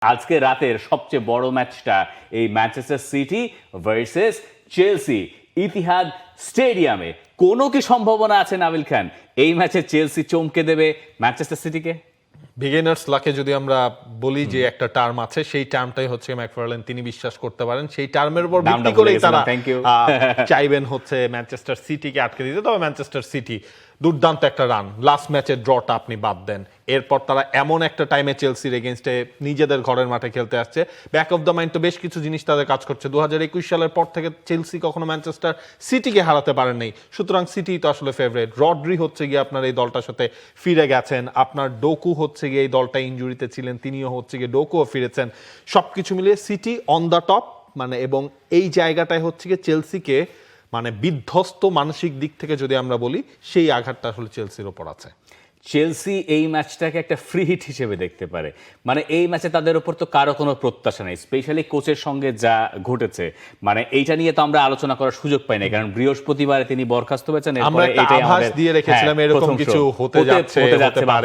আজকে রাতের সবচেয়ে বড় ম্যাচটা এই Manchester city versus Chelsea Etihad স্টেডিয়ামে। কোনো কি সম্ভাবনা আছে নাবিল খান এই ম্যাচে চেলসি চমকে দেবে ম্যানচেস্টার সিটিকে? বিগিনার্স লাকে যদি আমরা বলি যে একটা টার্ম আছে, সেই টার্মটাই হচ্ছে ম্যাকফারল্যান্ড তিনি বিশ্বাস করতে পারেন। সেই টার্মের উপর ভিত্তি করেই তারা চাইবেন হচ্ছে ম্যানচেস্টার সিটিকে আটকে দিতে। তবে ম্যানচেস্টার সিটি দুর্দান্ত একটা রান, লাস্ট ম্যাচের ড্রটা আপনি বাদ দেন, এরপর তারা এমন একটা টাইমে চেলসির এগেনস্টে নিজেদের ঘরের মাঠে খেলতে আসছে। ব্যাক অফ দ্য মাইন্ড তো বেশ কিছু জিনিস তাদের কাজ করছে। 2021 সালের পর থেকে চেলসি কখনো ম্যানচেস্টার সিটিকে হারাতে পারেন নাই, সুতরাং সিটি তো আসলে ফেভারিট। রড্রি হচ্ছে গিয়ে আপনার এই দলটার সাথে ফিরে গেছেন, আপনার ডোকু হচ্ছে গিয়ে এই দলটা ইনজুরিতে ছিলেন, তিনিও হচ্ছে গিয়ে ডোকুও ফিরেছেন। সবকিছু মিলিয়ে সিটি অন দ্য টপ, মানে এবং এই জায়গাটায় হচ্ছে গিয়ে চেলসিকে মানে বিধ্বস্ত মানসিক দিক থেকে যদি আমরা বলি, সেই আঘাতটা আসলে চেলসির ওপর আছে। চেলসি এই ম্যাচটাকে একটা ফ্রি হিট হিসেবে দেখতে পারে। মানে এই ম্যাচে তাদের উপর তো কারো কোনো প্রত্যাশা নেই, স্পেশালি কোচের সঙ্গে যা ঘটেছে। মানে এইটা নিয়ে তো আমরা আলোচনা করার সুযোগ পাই না, কারণ বৃহস্পতিবারে তিনি বরখাস্ত হয়েছেন। আমরা একটা আভাস দিয়ে রেখেছিলাম এরকম কিছু হতে যাচ্ছে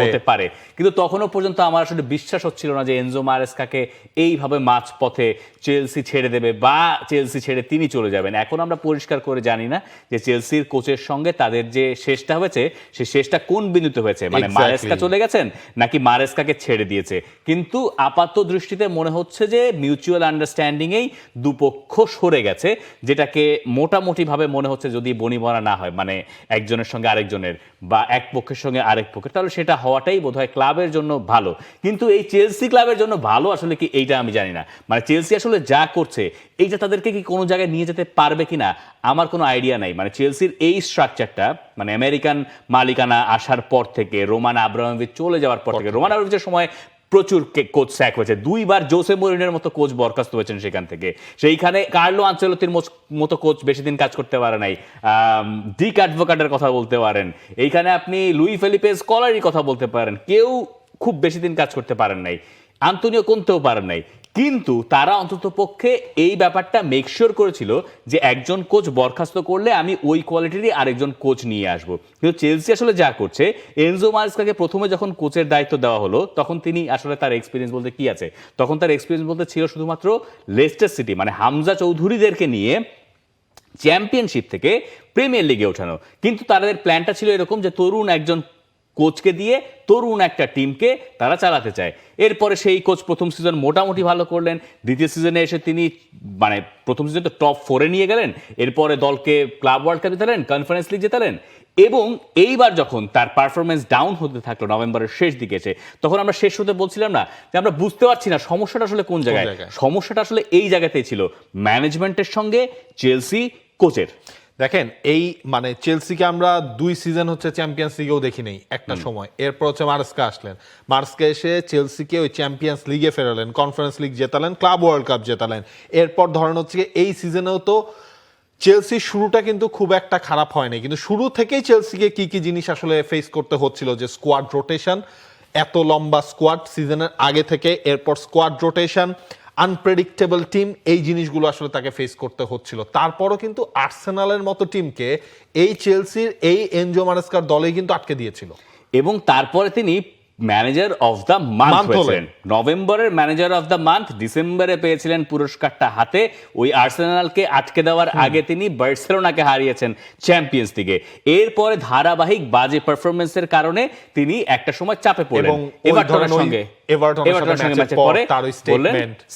হতে পারে, কিন্তু তখনও পর্যন্ত আমার আসলে বিশ্বাস হচ্ছিল না যে এনজো মারেস্কাকে এইভাবে মাঝ পথে চেলসি ছেড়ে দেবে বা চেলসি ছেড়ে তিনি চলে যাবেন। এখন আমরা পরিষ্কার করে জানি না যে চেলসির কোচের সঙ্গে তাদের যে শেষটা হয়েছে সেই শেষটা কোন বিন্দুতে হয়েছে, মানে মারেস্কা চলে গেছেন নাকি মারেস্কাকে ছেড়ে দিয়েছে। কিন্তু আপাত দৃষ্টিতে মনে হচ্ছে যে মিউচুয়াল আন্ডারস্ট্যান্ডিং এই দুপক্ষ সরে গেছে, যেটাকে মোটামুটি ভাবে মনে হচ্ছে যদি বনিবনা না হয়, মানে একজনের সঙ্গে আরেকজনের বা এক পক্ষের সঙ্গে আরেক পক্ষের, তাহলে সেটা হওয়াটাই বোধহয় ক্লাবের জন্য ভালো। কিন্তু এই চেলসি ক্লাবের জন্য ভালো আসলে কি এইটা আমি জানি না। মানে চেলসি আসলে যা করছে এইটা তাদেরকে কি কোনো জায়গায় নিয়ে যেতে পারবে কিনা আমার কোনো আইডিয়া নাই। মানে চেলসির এই স্ট্রাকচারটা, মানে আমেরিকান মালিকানা আসার পর থেকে, রোমান আব্রামোভিচ চলে যাওয়ার পর থেকে, রোমান আব্রামোভিচের সময় প্রচুর কোচ স্যাক হয়েছে, দুইবার জোসে মরিনের মতো কোচ বরখাস্ত হয়েছেন সেখান থেকে। সেইখানে কার্লো আনচেলত্তির মতো কোচ বেশি দিন কাজ করতে পারে নাই। ডিক অ্যাডভোকেটের কথা বলতে পারেন, এইখানে আপনি লুই ফেলিপে স্কলারির কথা বলতে পারেন, কেউ খুব বেশি দিন কাজ করতে পারেন নাই। আন্তোনিও কোন্তেও পারেন নাই। কিন্তু তারা অন্তত পক্ষে এই ব্যাপারটা মেকশিওর করেছিল যে একজন কোচ বরখাস্ত করলে আমি ওই কোয়ালিটিরই আরেকজন কোচ নিয়ে আসবো। কিন্তু চেলসি আসলে যা করছে, এনজো মারেস্কাকে প্রথমে যখন কোচের দায়িত্ব দেওয়া হলো তখন তিনি আসলে তার এক্সপিরিয়েন্স বলতে কি আছে, তখন তার এক্সপিরিয়েন্স বলতে ছিল শুধুমাত্র লেস্টার সিটি, মানে হামজা চৌধুরীদেরকে নিয়ে চ্যাম্পিয়নশিপ থেকে প্রিমিয়ার লিগে ওঠানো। কিন্তু তাদের প্ল্যানটা ছিল এরকম যে তরুণ একজন কোচকে দিয়ে তরুণ একটা টিমকে তারা চালাতে চায়। এরপরে সেই কোচ প্রথম সিজন মোটামুটি ভালো করলেন, দ্বিতীয় সিজনে এসে তিনি মানে প্রথম সিজন তো টপ 4-এ নিয়ে গেলেন, এরপরে দলকে ক্লাব ওয়ার্ল্ড কাপ জেতালেন, কনফারেন্স লিগ জেতালেন। এবং এইবার যখন তার পারফরমেন্স ডাউন হতে থাকলো নভেম্বরের শেষ দিকে এসে, তখন আমরা শেষ হতে বলছিলাম না যে আমরা বুঝতে পারছি না সমস্যাটা আসলে কোন জায়গায়। সমস্যাটা আসলে এই জায়গাতেই ছিল, ম্যানেজমেন্টের সঙ্গে চেলসি কোচের। দেখেন, এই মানে চেলসিকে আমরা 2 সিজন হচ্ছে চ্যাম্পিয়ন্স লিগেও দেখি নেই একটা সময়। এরপর হচ্ছে মার্সকা আসলেন, মার্সকা এসে চেলসিকে ওই চ্যাম্পিয়ন্স লিগে ফেরালেন, কনফারেন্স লিগ জেতালেন, ক্লাব ওয়ার্ল্ড কাপ জেতালেন। এরপর ধরেন হচ্ছে এই সিজনেও তো চেলসির শুরুটা কিন্তু খুব একটা খারাপ হয়নি, কিন্তু শুরু থেকেই চেলসিকে কি কি জিনিস আসলে ফেস করতে হচ্ছিল, যে স্কোয়াড রোটেশন, এত লম্বা স্কোয়াড সিজনের আগে থেকে, এরপর স্কোয়াড রোটেশন, আনপ্রেডিক্টেবল টিম, এই জিনিসগুলো আসলে তাকে ফেস করতে হচ্ছিল। তারপরও কিন্তু আর্সেনালের মতো টিমকে এই চেলসির এই এনজো মারেস্কার দলেই কিন্তু আটকে দিয়েছিল। এবং তারপরে তিনি ম্যানেজার অফ দ্য মান্থ হয়েছিলেন, নভেম্বরের ম্যানেজার অফ দ্য মান্থ, ডিসেম্বরে পেয়েছিলেন পুরস্কারটা হাতে। ওই আর্সেনালকে আটকে দেওয়ার আগে তিনি বার্সেলোনাকে হারিয়েছেন চ্যাম্পিয়ন্স লিগে। এরপরে ধারাবাহিক বাজে পারফরমেন্সের কারণে তিনি একটা সময় চাপে পড়লেন এভারটনের সঙ্গে।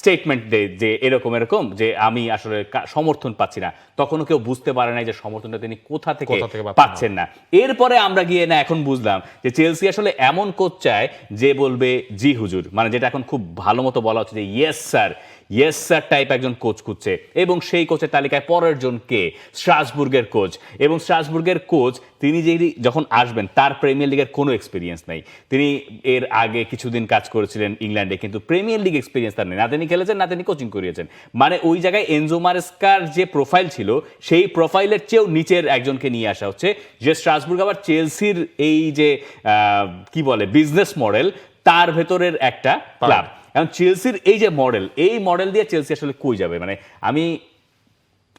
স্টেটমেন্ট দেয় যে এরকম যে আমি আসলে সমর্থন পাচ্ছি না। তখনও কেউ বুঝতে পারে নাই যে সমর্থনটা তিনি কোথা থেকে পাচ্ছেন না। এরপরে আমরা গিয়ে না এখন বুঝলাম যে চেলসি আসলে এমন কোচ চায় যে বলবে জি হুজুর, মানে যেটা এখন খুব ভালো মতো বলা হচ্ছে যে ইয়েস স্যার টাইপ একজন কোচ খুঁজছে। এবং সেই কোচের তালিকায় পরের জন কে? স্ট্রাসবুর্গের কোচ। এবং স্ট্রাসবুর্গের কোচ তিনি যখন আসবেন তার প্রিমিয়ার লিগের কোনো এক্সপিরিয়েন্স নাই। তিনি এর আগে কিছুদিন কাজ করেছিলেন ইংল্যান্ডে, কিন্তু প্রিমিয়ার লিগ এক্সপিরিয়েন্স তার নেই। না তিনি খেলেছেন, না তিনি কোচিং করিয়েছেন। মানে ওই জায়গায় এনজো মারেস্কার যে প্রোফাইল ছিল সেই প্রোফাইলের চেয়েও নিচের একজনকে নিয়ে আসা হচ্ছে, যে স্ট্রাসবুর্গ আবার চেলসির এই যে কি বলে বিজনেস মডেল, তার ভেতরের একটা ক্লাব। এখন চেলসির এই যে মডেল, এই মডেল দিয়ে চেলসি আসলে কই যাবে? মানে আমি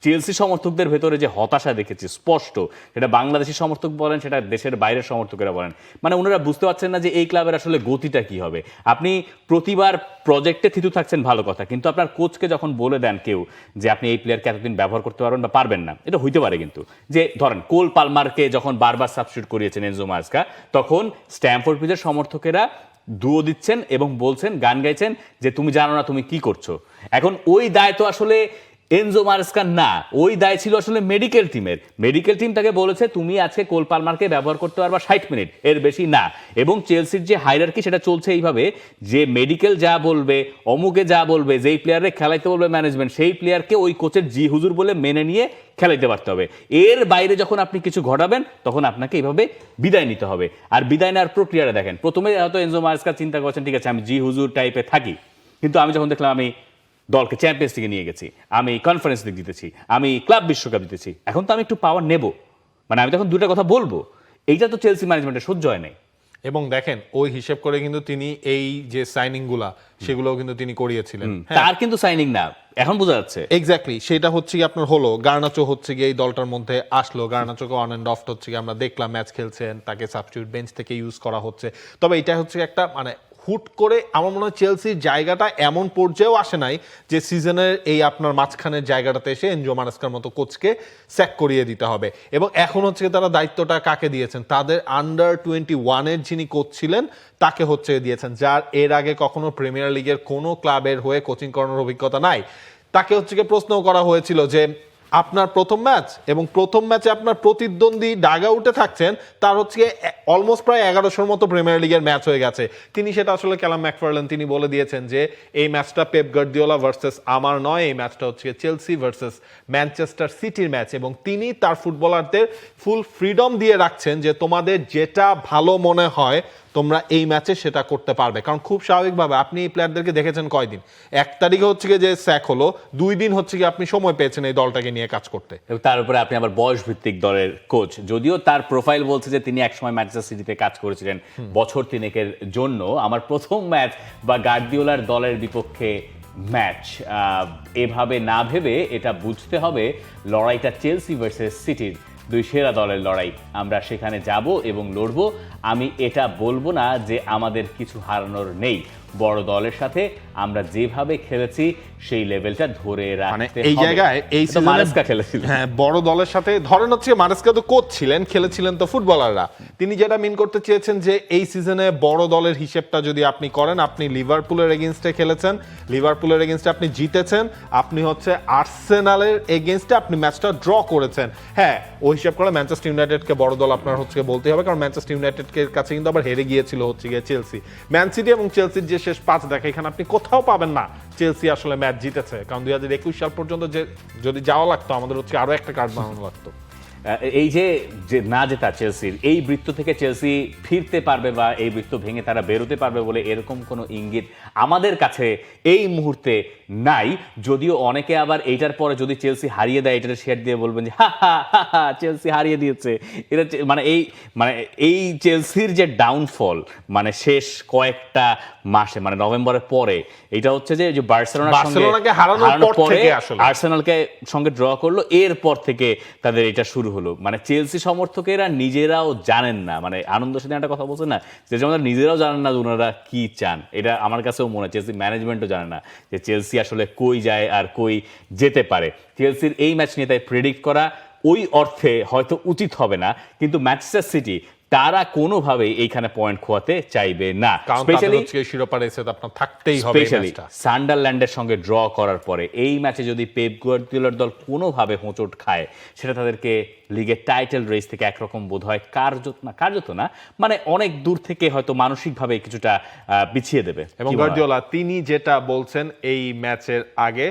চেলসি সমর্থকদের ভেতরে যে হতাশা দেখেছি স্পষ্ট, সেটা বাংলাদেশি সমর্থক বলেন, সেটা দেশের বাইরের সমর্থকেরা বলেন, মানে ওনারা বুঝতে পারছেন না যে এই ক্লাবের আসলে গতিটা কি হবে। আপনি প্রতিবার প্রজেক্টে থিতু থাকছেন ভালো কথা, কিন্তু আপনার কোচকে যখন বলে দেন কেউ যে আপনি এই প্লেয়ারকে এতদিন ব্যবহার করতে পারবেন বা পারবেন না, এটা হইতে পারে কিন্তু যে ধরেন কোল পালমারকে যখন বারবার সাবস্টিটিউট করিয়েছেন এনজো মারেস্কা, তখন স্ট্যামফোর্ড ব্রিজের সমর্থকেরা দুয়ো দিচ্ছেন এবং বলছেন, গান গাইছেন যে তুমি জানো না তুমি কি করছো। এখন ওই দায় তো আসলে এনজো মারেস্কার না, ওই দায় ছিল আসলে মেডিকেল টিমের। মেডিকেল টিম তাকে বলেছে তুমি আজকে কোল পালমারকে ব্যবহার করতে পারবা 60 মিনিট, এর বেশি না। এবং চেলসির যে হায়ারার্কি সেটা চলছে এইভাবে যে মেডিকেল যা বলবে, অমুকে যা বলবে, যেই প্লেয়ারে খেলাইতে বলবে ম্যানেজমেন্ট, সেই প্লেয়ারকে ওই কোচের জি হুজুর বলে মেনে নিয়ে খেলাইতে পারতে হবে। এর বাইরে যখন আপনি কিছু ঘটাবেন তখন আপনাকে এইভাবে বিদায় নিতে হবে। আর বিদায় নেওয়ার প্রক্রিয়াটা দেখেন, প্রথমে হয়তো এনজো মারেস্কা চিন্তা করছেন ঠিক আছে আমি জি হুজুর টাইপে থাকি, কিন্তু আমি যখন দেখলাম আমি দলকে চ্যাম্পিয়ন্স লিগে নিয়ে গেছি, আমি কনফারেন্স লিগ জিতেছি, আমি ক্লাব বিশ্বকাপ জিতেছি, এখন তো আমি একটু পাওয়ার নেব, মানে আমি তখন দুটো কথা বলবো। এইটা তো চেলসি ম্যানেজমেন্টের সহ্য হয় নাই। এবং দেখেন ওই হিসেব করে কিন্তু তিনি এই যে সাইনিং গুলা সেগুলোও কিন্তু তিনি করিয়েছিলেন। তার কিন্তু সাইনিং না, এখন বোঝা যাচ্ছে এক্স্যাক্টলি সেটা হচ্ছে কি আপনার হলো গার্নাচো হচ্ছে গিয়ে এই দলটার মধ্যে আসলো, গার্নাচোকে অন এন্ড অফ হচ্ছে কি আমরা দেখলাম ম্যাচ খেলছেন, তাকে সাবস্টিটিউট বেঞ্চ থেকে ইউজ করা হচ্ছে। তবে এটা হচ্ছে একটা মানে হুট করে আমার মনে হয় চেলসির জায়গাটা এমন পর্যায়েও আসে নাই যে সিজনের এই আপনার মাঝখানের জায়গাটাতে এসে এনজো মারেস্কার মতো কোচকে স্যাক করিয়ে দিতে হবে। এবং এখন হচ্ছে তারা দায়িত্বটা কাকে দিয়েছেন, তাদের আন্ডার 21-এর যিনি কোচ ছিলেন তাকে হচ্ছে দিয়েছেন, যার এর আগে কখনো প্রিমিয়ার লিগের কোনো ক্লাবের হয়ে কোচিং করানোর অভিজ্ঞতা নাই। তাকে হচ্ছে প্রশ্ন করা হয়েছিল যে আপনার প্রথম ম্যাচ এবং প্রথম ম্যাচে আপনার প্রতিদ্বন্দ্বী ডাগ আউটে থাকছেন, তার হচ্ছে অলমোস্ট প্রায় 1100 মতো প্রিমিয়ার লিগের ম্যাচ হয়ে গেছে। তিনি সেটা আসলে ক্যালাম ম্যাকফারল্যান্ড তিনি বলে দিয়েছেন যে এই ম্যাচটা পেপ গার্দিওলা ভার্সেস আমার নয়, এই ম্যাচটা হচ্ছে চেলসি ভার্সেস ম্যানচেস্টার সিটির ম্যাচ। এবং তিনি তার ফুটবলারদের ফুল ফ্রিডম দিয়ে রাখছেন যে তোমাদের যেটা ভালো মনে হয় তোমরা এই ম্যাচে সেটা করতে পারবে। কারণ খুব স্বাভাবিকভাবে আপনি এই প্লেয়ারদেরকে দেখেছেন কয়দিন, 1 তারিখে হচ্ছে গিয়ে যে স্যাক হলো, 2 দিন হচ্ছে গিয়ে আপনি সময় পেয়েছেন এই দলটাকে নিয়ে কাজ করতে। তার উপরে আপনি আবার বয়স ভিত্তিক দলের কোচ, যদিও তার প্রোফাইল বলছে যে তিনি একসময় ম্যানচেস্টার সিটিতে কাজ করেছিলেন বছর 3 জন্য। আমার প্রথম ম্যাচ বা গার্দিওলার দলের বিপক্ষে ম্যাচ এভাবে না ভেবে এটা বুঝতে হবে লড়াইটা চেলসি ভার্সেস সিটির, 2 সেরা দলের লড়াই। আমরা সেখানে যাব এবং লড়ব। আমি এটা বলবো না যে আমাদের কিছু হারানোর নেই, বড় দলের সাথে আমরা যেভাবে খেলেছি সেই লেভেলটা ধরে রাখতে হবে। এই জায়গায় এই সিজনে মারেস্কা খেলেছিল, হ্যাঁ বড় দলের সাথে ধরেন হচ্ছে মারেস্কা তো কোচ ছিলেন, খেলেছিলেন তো ফুটবলাররা। তিনি যেটা মিন করতে চেয়েছেন যে এই সিজনে বড় দলের হিসেবটা যদি আপনি করেন, আপনি লিভারপুলের এগেইনস্টে খেলেছেন, লিভারপুলের এগেইনস্টে আপনি জিতেছেন, আপনি হচ্ছে আর্সেনালের এগেইনস্টে আপনি ম্যাচটা ড্র করেছেন। হ্যাঁ ওই হিসাব করে ম্যানচেস্টার ইউনাইটেডকে বড় দল আপনার হচ্ছে বলতে হবে, কারণ ম্যানচেস্টার ইউনাইটেডের কাছে কিন্তু আবার হেরে গিয়েছিল হচ্ছে গিয়ে চেলসি। ম্যান সিটি এবং চেলসির যে শেষ 5 দেখা, এখানে আপনি কোথাও পাবেন না চেলসি আসলে ম্যাচ জিতেছে। কারণ 2021 সাল পর্যন্ত যে যদি যাওয়া লাগতো আমাদের হচ্ছে আরো একটা কার্ড বানানো লাগতো। এই যে না জেতা চেলসির, এই বৃত্ত থেকে চেলসি ফিরতে পারবে বা এই বৃত্ত ভেঙে তারা বেরোতে পারবে বলে এরকম কোনো ইঙ্গিত আমাদের কাছে এই মুহূর্তে নাই। যদিও অনেকে আবার এইটার পরে যদি চেলসি হারিয়ে দেয় এটার শেয়ার দিয়ে বলবেন যে হা হা হা হা চেলসি হারিয়ে দিয়েছে। এটা মানে এই চেলসির যে ডাউনফল মানে শেষ কয়েকটা মাসে মানে নভেম্বরের পরে, এটা হচ্ছে যে বার্সেলোনাকে হারানোর পর থেকে আসলে আর্সেনালকে সঙ্গে ড্র করলো, এরপর থেকে তাদের এটা শুরু হলো। মানে চেলসি সমর্থকেরা নিজেরাও জানেন না, মানে আনন্দ সেদিন একটা কথা বলছে না যে নিজেরাও জানেন না ওনারা কি চান। এটা আমার কাছেও মনে হয় চেলসি ম্যানেজমেন্টও জানে না যে চেলসি আসলে কই যায় আর কই যেতে পারে। চেলসির এই ম্যাচ নিয়ে তাই প্রেডিক্ট করা ওই অর্থে হয়তো উচিত হবে না, কিন্তু ম্যানচেস্টার সিটি তারা কোনোভাবেই এইখানে পয়েন্ট খোয়াতে চাইবে না। স্পেশালি শিরোপা রেসে আপনার থাকতেই হবে। স্পেশালি সান্ডারল্যান্ডের সঙ্গে ড্র করার পরে এই ম্যাচে যদি পেপ গার্দিওলার দল কোনোভাবে হোঁচট খায়, সেটা তাদেরকে লিগের টাইটেল রেস থেকে একরকম বোধ হয় কার্যত না মানে অনেক দূর থেকে হয়তো মানসিকভাবে কিছুটা পিছিয়ে দেবে। এবং গার্দিওলা তিনি যেটা বলছেন এই ম্যাচের আগে,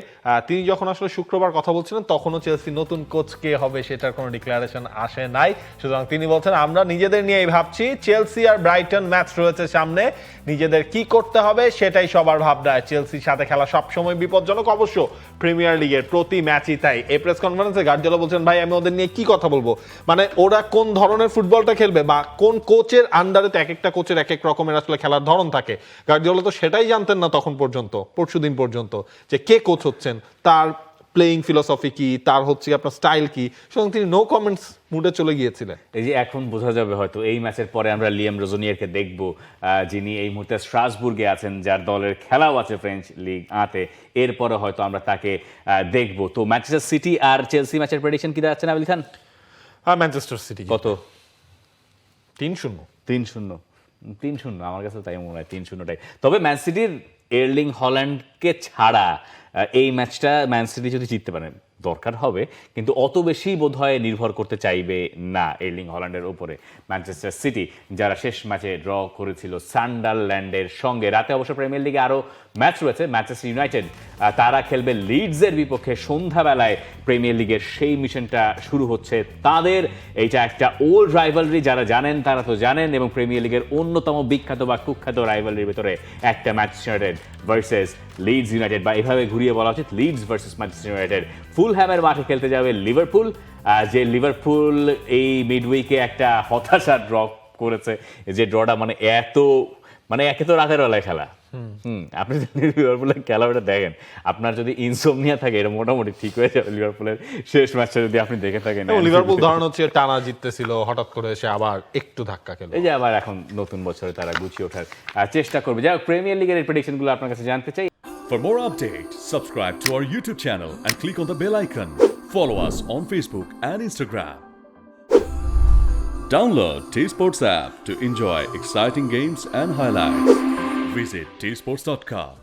তিনি যখন আসলে শুক্রবার কথা বলছিলেন তখনও চেলসি নতুন কোচ কে হবে সেটার কোনো ডিক্লারেশন আসে নাই। সুতরাং তিনি বলছেন আমরা নিজেদের নিয়েই ভাবছি, চেলসি আর ব্রাইটন ম্যাচ রয়েছে সামনে, নিজেদের কি করতে হবে সেটাই সবার ভাবনা। চেলসির সাথে খেলা সবসময় বিপজ্জনক, অবশ্য প্রিমিয়ার লিগের প্রতি ম্যাচই তাই। এই প্রেস কনফারেন্সে গার্দিওলা বলছেন ভাই আমি ওদের নিয়ে কি কথা বলবো, মানে ওরা কোন ধরনের ফুটবলটা খেলবে বা কোন কোচের আন্ডারে, এক একটা কোচের এক এক রকমের আসলে খেলার ধরন থাকে। গার্দিওলা তো সেটাই জানতেন না তখন পর্যন্ত, পরশুদিন পর্যন্ত, যে কে কোচ হচ্ছেন, তার প্লেইং ফিলোসফি কি, তার হচ্ছে আপনার স্টাইল কি, সুতরাং তিনি নো কমেন্টস মুডে চলে গিয়েছিলেন। এই যে এখন বোঝা যাবে হয়তো এই ম্যাচের পরে আমরা লিয়াম রোজনিয়ারকে দেখব, যিনি এই মুহূর্তে স্ট্রাসবুর্গে আছেন, যার দলের খেলাও আছে ফ্রেঞ্চ লিগ আতে, এরপরে হয়তো আমরা তাকে দেখব। তো ম্যানচেস্টার সিটি আর চেলসি ম্যাচের প্রেডিকশন কি দাঁড়াচ্ছে নাবিল খান? ম্যানচেস্টার সিটি কত? 3-0। 3-0 আমার কাছে তাই মনে হয়, 3-0টাই। তবে ম্যান সিটির এর্লিং হল্যান্ডকে ছাড়া এই ম্যাচটা ম্যান সিটি যদি জিততে পারে, দরকার হবে, কিন্তু অত বেশি বোধহয় নির্ভর করতে চাইবে না এর্লিং হল্যান্ডের উপরে ম্যানচেস্টার সিটি, যারা শেষ ম্যাচে ড্র করেছিল সান্ডারল্যান্ডের সঙ্গে। রাতে অবশ্য প্রিমিয়ার লিগে আরও ম্যাচ রয়েছে। ম্যানচেস্টার ইউনাইটেড তারা খেলবে লিডসের বিপক্ষে সন্ধ্যাবেলায়। প্রিমিয়ার লিগের সেই মিশনটা শুরু হচ্ছে তাদের। এইটা একটা ওল্ড রাইভালরি, যারা জানেন তারা তো জানেন, এবং প্রিমিয়ার লিগের অন্যতম বিখ্যাত বা কুখ্যাত রাইভালরির ভিতরে একটা Manchester United versus Leeds United, বা এভাবে ঘুরিয়ে বলা উচিত লিডস ভার্সেস ম্যানচেস্টার ইউনাইটেড। ফুলহ্যামের মাঠে খেলতে যাবে লিভারপুল, যে লিভারপুল এই মিডউইকে একটা হতাশা ড্র করেছে। যে ড্রটা একে তো রাতের বেলায় খেলা। আপনি যদি লিভারপুলের খেলাটা দেখেন, আপনার যদি ইনসোমনিয়া থাকে, এটা মোটামুটি ঠিক হয়ে যাবে লিভারপুলের শেষ ম্যাচটা যদি আপনি দেখে থাকেন। লিভারপুল ধরন হচ্ছে টানা জিততেছিল, হঠাৎ করে এসে আবার একটু ধাক্কা খেলো। এই যে আবার এখন নতুন বছরে তারা গুছিয়ে ওঠার চেষ্টা করবে। যাই হোক, প্রিমিয়ার লিগের এই প্রেডিকশনগুলো আপনার কাছে জানতে চাই। For more updates, subscribe to our YouTube channel and click on the bell icon. Follow us on Facebook and Instagram. Download T-Sports app to enjoy exciting games and highlights. Visit tsports.com.